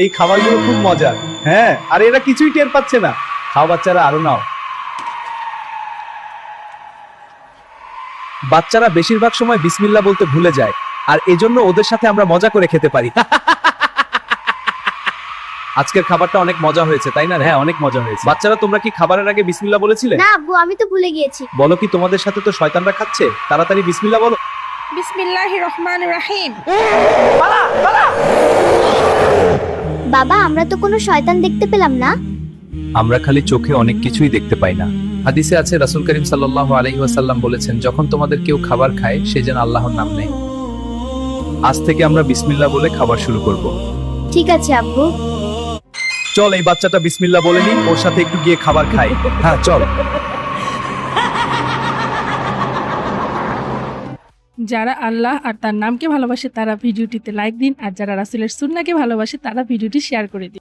এই খাবারগুলো খুব মজার। হ্যাঁ, আর এরা কিছুই টের পাচ্ছে না। খাও বাচ্চারা, আরো নাও। বাচ্চারা বেশিরভাগ সময় বিসমিল্লাহ বলতে ভুলে যায়, আর এজন্য ওদের সাথে আমরা মজা করে খেতে পারি। আজকের খাবারটা অনেক মজা হয়েছে, তাই না? হ্যাঁ, অনেক মজা হয়েছে। বাচ্চারা, তোমরা কি খাবারের আগে বিসমিল্লাহ বলেছিলে? না আব্বু, আমি তো ভুলে গিয়েছি। বলো কি, তোমাদের সাথে তো শয়তানরা খাচ্ছে। তাড়াতাড়ি বিসমিল্লাহ বলো। বিসমিল্লাহির রহমানির রহিম। বাবা, আমরা তো কোনো শয়তান দেখতে পেলাম না। আমরা খালি চোখে অনেক কিছুই দেখতে পাই না। হাদিসে আছে, রাসূল করিম সাল্লাল্লাহু আলাইহি ওয়াসাল্লাম বলেছেন, যখন তোমাদের কেউ খাবার খায় সে যেন আল্লাহর নাম নেয়। আজ থেকে আমরা বিসমিল্লাহ বলে খাবার শুরু করব। ঠিক আছে আব্বু। চল, এই বাচ্চাটা বিসমিল্লাহ বলে নি, ওর সাথে একটু গিয়ে খাবার খাই। হ্যাঁ, চল। যারা আল্লাহ আর তার নামকে ভালোবাসে তারা ভিডিওটিতে লাইক দিন, আর যারা রাসূলের সুন্নাহকে ভালোবাসে তারা ভিডিওটি শেয়ার করে দিন।